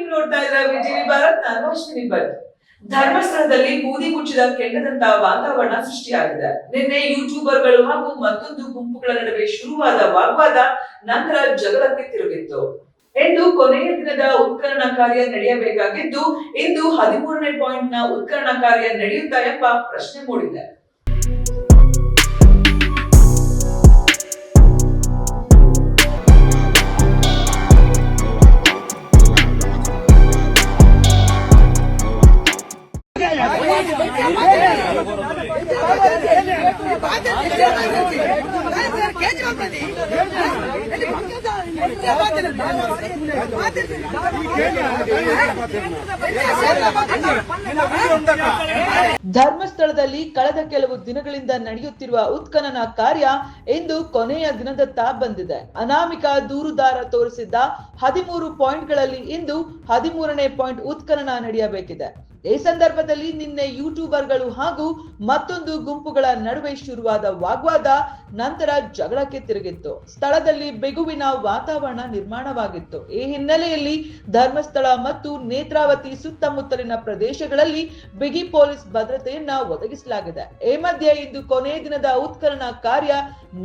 ನೀವು ನೋಡ್ತಾ ಇದ್ರ ವಿಜಯ್ ಭಾರತ್ ನಾನು ಅಶ್ವಿನಿ ಭಟ್. ಧರ್ಮಸ್ಥಳದಲ್ಲಿ ಬೂದಿ ಮುಚ್ಚಿದ ಕೆಂಡದಂತಹ ವಾತಾವರಣ ಸೃಷ್ಟಿಯಾಗಿದೆ. ನಿನ್ನೆ ಯೂಟ್ಯೂಬರ್ಗಳು ಹಾಗೂ ಮತ್ತೊಂದು ಗುಂಪುಗಳ ನಡುವೆ ಶುರುವಾದ ವಾಗ್ವಾದ ನಂತರ ಜಗಳಕ್ಕೆ ತಿರುಗಿತ್ತು. ಇಂದು ಕೊನೆಯ ದಿನದ ಉತ್ಖನನ ಕಾರ್ಯ ನಡೆಯಬೇಕಾಗಿದ್ದು, ಇಂದು 13ನೇ ಪಾಯಿಂಟ್ನ ಉತ್ಖನನ ಕಾರ್ಯ ನಡೆಯುತ್ತಾ ಎಂಬ ಪ್ರಶ್ನೆ ಮೂಡಿದೆ. ಧರ್ಮಸ್ಥಳದಲ್ಲಿ ಕಳೆದ ಕೆಲವು ದಿನಗಳಿಂದ ನಡೆಯುತ್ತಿರುವ ಉತ್ಖನನ ಕಾರ್ಯ ಇಂದು ಕೊನೆಯ ದಿನದತ್ತ ಬಂದಿದೆ. ಅನಾಮಿಕ ದೂರುದಾರ ತೋರಿಸಿದ್ದ 13 ಪಾಯಿಂಟ್ಗಳಲ್ಲಿ ಇಂದು 13ನೇ ಪಾಯಿಂಟ್ ಉತ್ಖನನ ನಡೆಯಬೇಕಿದೆ. ಈ ಸಂದರ್ಭದಲ್ಲಿ ನಿನ್ನೆ ಯೂಟ್ಯೂಬರ್ಗಳು ಹಾಗೂ ಮತ್ತೊಂದು ಗುಂಪುಗಳ ನಡುವೆ ಶುರುವಾದ ವಾಗ್ವಾದ ನಂತರ ಜಗಳಕ್ಕೆ ತಿರುಗಿತ್ತು. ಸ್ಥಳದಲ್ಲಿ ಬಿಗುವಿನ ವಾತಾವರಣ ನಿರ್ಮಾಣವಾಗಿತ್ತು. ಈ ಹಿನ್ನೆಲೆಯಲ್ಲಿ ಧರ್ಮಸ್ಥಳ ಮತ್ತು ನೇತ್ರಾವತಿ ಸುತ್ತಮುತ್ತಲಿನ ಪ್ರದೇಶಗಳಲ್ಲಿ ಬಿಗಿ ಪೊಲೀಸ್ ಭದ್ರತೆಯನ್ನ ಒದಗಿಸಲಾಗಿದೆ. ಈ ಮಧ್ಯೆ ಇಂದು ಕೊನೆಯ ದಿನದ ಉತ್ಖನನ ಕಾರ್ಯ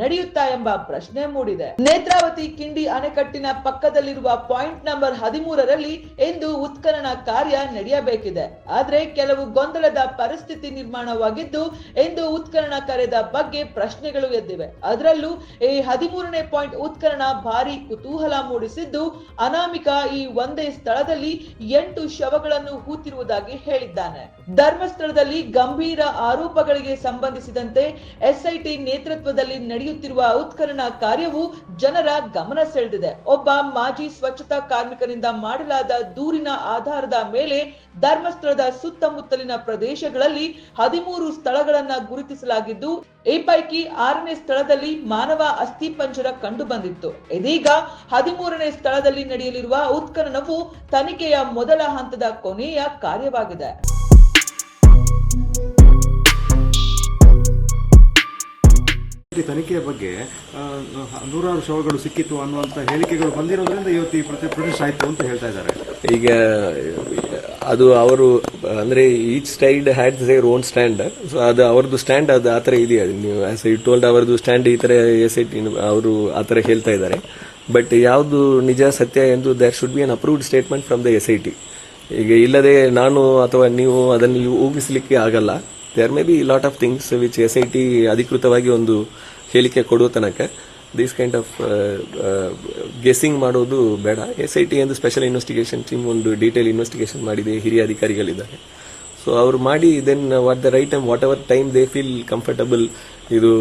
ನಡೆಯುತ್ತಾ ಎಂಬ ಪ್ರಶ್ನೆ ಮೂಡಿದೆ. ನೇತ್ರಾವತಿ ಕಿಂಡಿ ಅಣೆಕಟ್ಟಿನ ಪಕ್ಕದಲ್ಲಿರುವ ಪಾಯಿಂಟ್ ನಂಬರ್ 13ರಲ್ಲಿ ಇಂದು ಉತ್ಖನನ ಕಾರ್ಯ ನಡೆಯಬೇಕಿದೆ. ಆದ್ರೆ ಕೆಲವು ಗೊಂದಲದ ಪರಿಸ್ಥಿತಿ ನಿರ್ಮಾಣವಾಗಿದ್ದು, ಇಂದು ಉತ್ಖನನ ಕಾರ್ಯದ ಬಗ್ಗೆ ಪ್ರಶ್ನೆಗಳು ಎದ್ದಿವೆ. ಅದರಲ್ಲೂ ಈ 13ನೇ ಪಾಯಿಂಟ್ ಉತ್ಖನನ ಭಾರಿ ಕುತೂಹಲ ಮೂಡಿಸಿದ್ದು, ಅನಾಮಿಕ ಈ ಒಂದೇ ಸ್ಥಳದಲ್ಲಿ 8 ಶವಗಳನ್ನು ಹೂತಿರುವುದಾಗಿ ಹೇಳಿದ್ದಾನೆ. ಧರ್ಮಸ್ಥಳದಲ್ಲಿ ಗಂಭೀರ ಆರೋಪಗಳಿಗೆ ಸಂಬಂಧಿಸಿದಂತೆ ಎಸ್ಐಟಿ ನೇತೃತ್ವದಲ್ಲಿ ನಡೆಯುತ್ತಿರುವ ಉತ್ಖನನ ಕಾರ್ಯವು ಜನರ ಗಮನ ಸೆಳೆದಿದೆ. ಒಬ್ಬ ಮಾಜಿ ಸ್ವಚ್ಛತಾ ಕಾರ್ಮಿಕನಿಂದ ಮಾಡಲಾದ ದೂರಿನ ಆಧಾರದ ಮೇಲೆ ಧರ್ಮಸ್ಥಳದ ಸುತ್ತಮುತ್ತಲಿನ ಪ್ರದೇಶಗಳಲ್ಲಿ 13 ಸ್ಥಳಗಳನ್ನ ಗುರುತಿಸಲಾಗಿದ್ದು, ಈ ಪೈಕಿ 6ನೇ ಸ್ಥಳದಲ್ಲಿ ಮಾನವ ಅಸ್ಥಿಪಂಜರ ಕಂಡು ಬಂದಿತ್ತು. ಇದೀಗ 13ನೇ ಸ್ಥಳದಲ್ಲಿ ನಡೆಯಲಿರುವ ಉತ್ಖನನವು ತನಿಖೆಯ ಮೊದಲ ಹಂತದ ಕೊನೆಯ ಕಾರ್ಯವಾಗಿದೆ. ತನಿಖೆಯ ಬಗ್ಗೆ ನೂರಾರು ಶವಗಳು ಸಿಕ್ಕಿತ್ತು ಅನ್ನುವಂತ ಹೇಳಿಕೆಗಳು ಬಂದಿರೋದ್ರಿಂದ ಇವತ್ತು ಈ ಪ್ರೊಟೆಸ್ಟ್ ಆಯ್ತು ಅಂತ ಹೇಳ್ತಾ ಇದ್ದಾರೆ. ಈಗ ಅದು ಅವರು ಅಂದ್ರೆ each side had their own stand. So ಅದು ಅವರದ್ದು ಸ್ಟ್ಯಾಂಡ್ ಅದು ಆತರ ಇದೆಯಾ? ನೀವು ಆಸ್ ಯು ಟೋಲ್ಡ್ ಅವರದ್ದು ಸ್ಟ್ಯಾಂಡ್ ಈ ತರ ಎಸ್ಐಟಿ ಅವರು ಆತರ ಹೇಳ್ತಾ ಇದ್ದಾರೆ. ಬಟ್ ಯಾವುದು ನಿಜ ಸತ್ಯ ಎಂದು there should be an approved statement from the SIT. ಈಗ ಇಲ್ಲದೆ ನಾನು ಅಥವಾ ನೀವು ಅದನ್ನು ಊಹಿಸಲಿಕ್ಕೆ ಆಗಲ್ಲ. There may be lot of things which SIT ಅಧಿಕೃತವಾಗಿ ಒಂದು ಹೇಳಿಕೆ ಕೊಡುವ ತನಕ ದಿಸ್ ಕೈಂಡ್ ಆಫ್ ಗೆಸ್ಸಿಂಗ್ ಮಾಡೋದು ಬೇಡ. ಎಸ್ಐಟಿ ಎಂದು ಸ್ಪೆಷಲ್ ಇನ್ವೆಸ್ಟಿಗೇಷನ್ ಟೀಮ್ ಒಂದು ಡೀಟೇಲ್ ಇನ್ವೆಸ್ಟಿಗೇಷನ್ ಮಾಡಿದೆ, ಹಿರಿಯ ಅಧಿಕಾರಿಗಳಿದ್ದಾರೆ. ಸೊ ಅವರು ಮಾಡಿ then what the right time, whatever time they feel comfortable ಇದು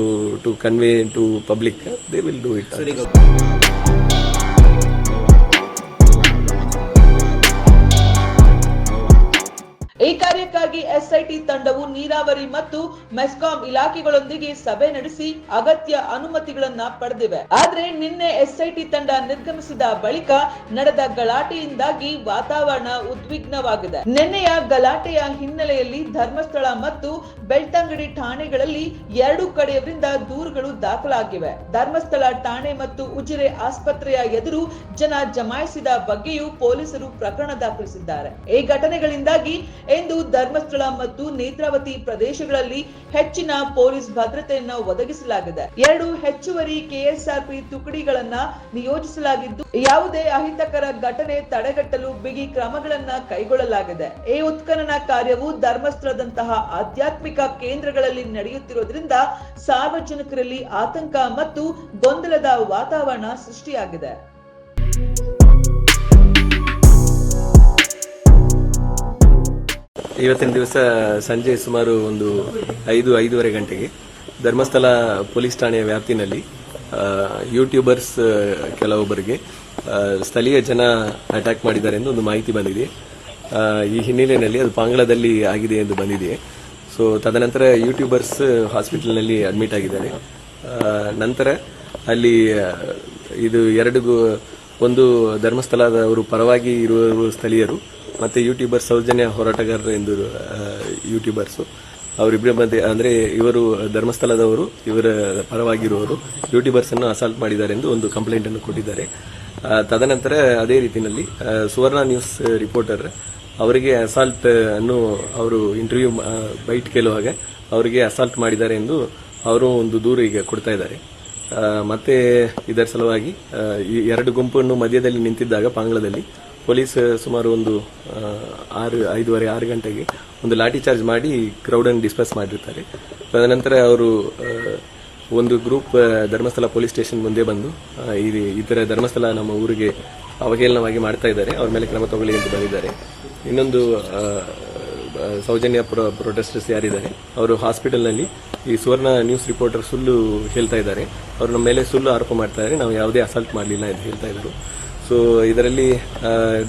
to convey to public, they will do it. ಈ ಕಾರ್ಯಕ್ಕಾಗಿ ಎಸ್ಐಟಿ ತಂಡವು ನೀರಾವರಿ ಮತ್ತು ಮೆಸ್ಕಾಂ ಇಲಾಖೆಗಳೊಂದಿಗೆ ಸಭೆ ನಡೆಸಿ ಅಗತ್ಯ ಅನುಮತಿಗಳನ್ನ ಪಡೆದಿವೆ. ಆದ್ರೆ ನಿನ್ನೆ ಎಸ್ಐಟಿ ತಂಡ ನಿರ್ಗಮಿಸಿದ ಬಳಿಕ ನಡೆದ ಗಲಾಟೆಯಿಂದಾಗಿ ವಾತಾವರಣ ಉದ್ವಿಗ್ನವಾಗಿದೆ. ನಿನ್ನೆಯ ಗಲಾಟೆಯ ಹಿನ್ನೆಲೆಯಲ್ಲಿ ಧರ್ಮಸ್ಥಳ ಮತ್ತು ಬೆಳ್ತಂಗಡಿ ಠಾಣೆಗಳಲ್ಲಿ 2 ಕಡೆಯವರಿಂದ ದೂರುಗಳು ದಾಖಲಾಗಿವೆ. ಧರ್ಮಸ್ಥಳ ಠಾಣೆ ಮತ್ತು ಉಜಿರೆ ಆಸ್ಪತ್ರೆಯ ಎದುರು ಜನ ಜಮಾಯಿಸಿದ ಬಗ್ಗೆಯೂ ಪೊಲೀಸರು ಪ್ರಕರಣ ದಾಖಲಿಸಿದ್ದಾರೆ. ಈ ಘಟನೆಗಳಿಂದಾಗಿ ಇಂದು ಧರ್ಮಸ್ಥಳ ಮತ್ತು ನೇತ್ರಾವತಿ ಪ್ರದೇಶಗಳಲ್ಲಿ ಹೆಚ್ಚಿನ ಪೊಲೀಸ್ ಭದ್ರತೆಯನ್ನು ಒದಗಿಸಲಾಗಿದೆ. 2 ಹೆಚ್ಚುವರಿ ಕೆಎಸ್ಆರ್ಪಿ ತುಕಡಿಗಳನ್ನ ನಿಯೋಜಿಸಲಾಗಿದ್ದು, ಯಾವುದೇ ಅಹಿತಕರ ಘಟನೆ ತಡೆಗಟ್ಟಲು ಬಿಗಿ ಕ್ರಮಗಳನ್ನ ಕೈಗೊಳ್ಳಲಾಗಿದೆ. ಈ ಉತ್ಖನನ ಕಾರ್ಯವು ಧರ್ಮಸ್ಥಳದಂತಹ ಆಧ್ಯಾತ್ಮಿಕ ಕೇಂದ್ರಗಳಲ್ಲಿ ನಡೆಯುತ್ತಿರುವುದರಿಂದ ಸಾರ್ವಜನಿಕರಲ್ಲಿ ಆತಂಕ ಮತ್ತು ಗೊಂದಲದ ವಾತಾವರಣ ಸೃಷ್ಟಿಯಾಗಿದೆ. ಇವತ್ತಿನ ದಿವಸ ಸಂಜೆ ಸುಮಾರು ಒಂದು 5-5:30 ಗಂಟೆಗೆ ಧರ್ಮಸ್ಥಳ ಪೊಲೀಸ್ ಠಾಣೆಯ ವ್ಯಾಪ್ತಿನಲ್ಲಿ ಯೂಟ್ಯೂಬರ್ಸ್ ಕೆಲವೊಬ್ಬರಿಗೆ ಸ್ಥಳೀಯ ಜನ ಅಟ್ಯಾಕ್ ಮಾಡಿದ್ದಾರೆ ಎಂದು ಒಂದು ಮಾಹಿತಿ ಬಂದಿದೆ. ಈ ಹಿನ್ನೆಲೆಯಲ್ಲಿ ಅದು ಪಾಂಗಳದಲ್ಲಿ ಆಗಿದೆ ಎಂದು ಬಂದಿದೆ. ಸೊ ತದನಂತರ ಯೂಟ್ಯೂಬರ್ಸ್ ಹಾಸ್ಪಿಟಲ್ನಲ್ಲಿ ಅಡ್ಮಿಟ್ ಆಗಿದ್ದಾರೆ. ನಂತರ ಅಲ್ಲಿ ಇದು ಒಂದು ಧರ್ಮಸ್ಥಳದವರು ಪರವಾಗಿ ಇರುವ ಸ್ಥಳೀಯರು ಮತ್ತೆ ಯೂಟ್ಯೂಬರ್ ಸೌಜನ್ಯ ಹೋರಾಟಗಾರರು ಎಂದು ಯೂಟ್ಯೂಬರ್ಸ್ ಅವರಿಬ್ಬರ ಮಧ್ಯೆ ಅಂದ್ರೆ ಇವರು ಧರ್ಮಸ್ಥಳದವರು ಇವರ ಪರವಾಗಿರುವವರು ಯೂಟ್ಯೂಬರ್ಸ್ ಅನ್ನು ಅಸಾಲ್ಟ್ ಮಾಡಿದ್ದಾರೆ ಎಂದು ಒಂದು ಕಂಪ್ಲೇಂಟ್ ಅನ್ನು ಕೊಟ್ಟಿದ್ದಾರೆ. ತದನಂತರ ಅದೇ ರೀತಿಯಲ್ಲಿ ಸುವರ್ಣ ನ್ಯೂಸ್ ರಿಪೋರ್ಟರ್ ಅವರಿಗೆ ಅಸಾಲ್ಟ್ ಅನ್ನು ಅವರು ಇಂಟರ್ವ್ಯೂ ಬೈಟ್ ಕೇಳುವಾಗ ಅವರಿಗೆ ಅಸಾಲ್ಟ್ ಮಾಡಿದ್ದಾರೆ ಎಂದು ಅವರು ಒಂದು ದೂರು ಈಗ ಕೊಡ್ತಾ ಇದ್ದಾರೆ. ಮತ್ತೆ ಇದರ ಸಲುವಾಗಿ ಈ ಎರಡು ಗುಂಪನ್ನು ಮಧ್ಯದಲ್ಲಿ ನಿಂತಿದ್ದಾಗ ಪಾಂಗ್ಲದಲ್ಲಿ ಪೊಲೀಸ್ ಸುಮಾರು ಒಂದು 5:30-6 ಗಂಟೆಗೆ ಒಂದು ಲಾಠಿ ಚಾರ್ಜ್ ಮಾಡಿ ಕ್ರೌಡ್ ಅನ್ನು ಡಿಸ್ಪರ್ಸ್ ಮಾಡಿರ್ತಾರೆ. ತದನಂತರ ಅವರು ಒಂದು ಗ್ರೂಪ್ ಧರ್ಮಸ್ಥಳ ಪೊಲೀಸ್ ಸ್ಟೇಷನ್ ಮುಂದೆ ಬಂದು ಈ ತರ ಧರ್ಮಸ್ಥಳ ನಮ್ಮ ಊರಿಗೆ ಅವಹೇಳನವಾಗಿ ಮಾಡ್ತಾ ಇದ್ದಾರೆ, ಅವ್ರ ಮೇಲೆ ಕ್ರಮ ತಗೊಳ್ಳಿ ಎಂದು ಬಂದಿದ್ದಾರೆ. ಇನ್ನೊಂದು ಸೌಜನ್ಯ ಪ್ರೊಟೆಸ್ಟರ್ಸ್ ಯಾರಿದ್ದಾರೆ ಅವರು ಹಾಸ್ಪಿಟಲ್ನಲ್ಲಿ ಈ ಸುವರ್ಣ ನ್ಯೂಸ್ ರಿಪೋರ್ಟರ್ ಸುಳ್ಳು ಹೇಳ್ತಾ ಇದ್ದಾರೆ, ಅವರು ನಮ್ಮ ಮೇಲೆ ಸುಳ್ಳು ಆರೋಪ ಮಾಡ್ತಾ ಇದ್ದಾರೆ, ನಾವು ಯಾವುದೇ ಅಸಾಲ್ಟ್ ಮಾಡಲಿಲ್ಲ ಎಂದು ಹೇಳ್ತಾ ಇದ್ರು. ಸೊ ಇದರಲ್ಲಿ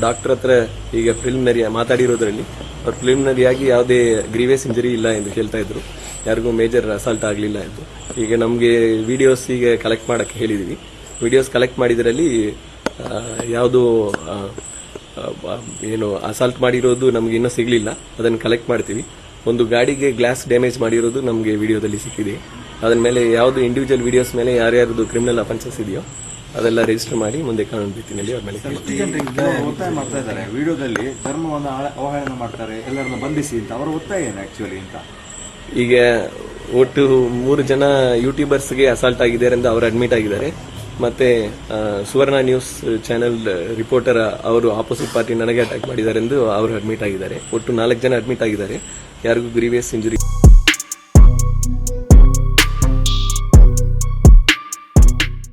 ಡಾಕ್ಟರ್ ಹತ್ರ ಈಗ ಪ್ರಿಲಿಮಿನರಿ ಮಾತಾಡಿರೋದ್ರಲ್ಲಿ ಅವ್ರು ಪ್ರಿಲಿಮಿನರಿಯಾಗಿ ಯಾವುದೇ ಗ್ರೀವಿಯಸ್ ಇಂಜರಿ ಇಲ್ಲ ಎಂದು ಹೇಳ್ತಾ ಇದ್ರು, ಯಾರಿಗೂ ಮೇಜರ್ ಅಸಾಲ್ಟ್ ಆಗಲಿಲ್ಲ ಎಂದು. ಈಗ ನಮಗೆ ವಿಡಿಯೋಸ್ ಈಗ ಕಲೆಕ್ಟ್ ಮಾಡಕ್ಕೆ ಹೇಳಿದೀವಿ. ವಿಡಿಯೋಸ್ ಕಲೆಕ್ಟ್ ಮಾಡಿದ್ರಲ್ಲಿ ಯಾವುದು ಏನು ಅಸಾಲ್ಟ್ ಮಾಡಿರೋದು ನಮ್ಗೆ ಇನ್ನೂ ಸಿಗ್ಲಿಲ್ಲ, ಅದನ್ನು ಕಲೆಕ್ಟ್ ಮಾಡ್ತೀವಿ. ಒಂದು ಗಾಡಿಗೆ ಗ್ಲಾಸ್ ಡ್ಯಾಮೇಜ್ ಮಾಡಿರೋದು ನಮಗೆ ವಿಡಿಯೋದಲ್ಲಿ ಸಿಕ್ಕಿದೆ. ಅದರ ಮೇಲೆ ಯಾವುದು ಇಂಡಿವಿಜುವಲ್ ವಿಡಿಯೋಸ್ ಮೇಲೆ ಯಾರ್ಯಾರದು ಕ್ರಿಮಿನಲ್ ಅಫೆನ್ಸಸ್ ಇದೆಯೋ ಅದೆಲ್ಲ ರಿಜಿಸ್ಟರ್ ಮಾಡಿ ಮುಂದೆ ಕಾನೂನು ರೀತಿಯಲ್ಲಿ ಅವ್ರ ಮೇಲೆ ಒತ್ತಾಯ ಮಾಡ್ತಾ ಇದ್ದಾರೆ. ವಿಡಿಯೋದಲ್ಲಿ ಧರ್ಮವನ್ನು ಅವಹೇಳನ ಮಾಡ್ತಾರೆ, ಎಲ್ಲರನ್ನ ಬಂಧಿಸಿ ಅಂತ ಅವರ ಒತ್ತಾಯ ಏನು ಆಕ್ಚುಲಿ ಅಂತ. ಈಗ ಒಟ್ಟು 3 ಜನ ಯೂಟ್ಯೂಬರ್ಸ್ಗೆ ಅಸಾಲ್ಟ್ ಆಗಿದ್ದಾರೆ ಎಂದು ಅವರು ಅಡ್ಮಿಟ್ ಆಗಿದ್ದಾರೆ. ಮತ್ತೆ ಸುವರ್ಣ ನ್ಯೂಸ್ ಚಾನೆಲ್ ರಿಪೋರ್ಟರ್ ಅವರು ಆಪೋಸಿಟ್ ಪಾರ್ಟಿ ನನಗೆ ಅಟ್ಯಾಕ್ ಮಾಡಿದ್ದಾರೆ ಎಂದು ಅವರು ಅಡ್ಮಿಟ್ ಆಗಿದ್ದಾರೆ. ಒಟ್ಟು 4 ಜನ ಅಡ್ಮಿಟ್ ಆಗಿದ್ದಾರೆ, ಯಾರಿಗೂ ಗ್ರೀವಿಯಸ್ ಇಂಜುರಿ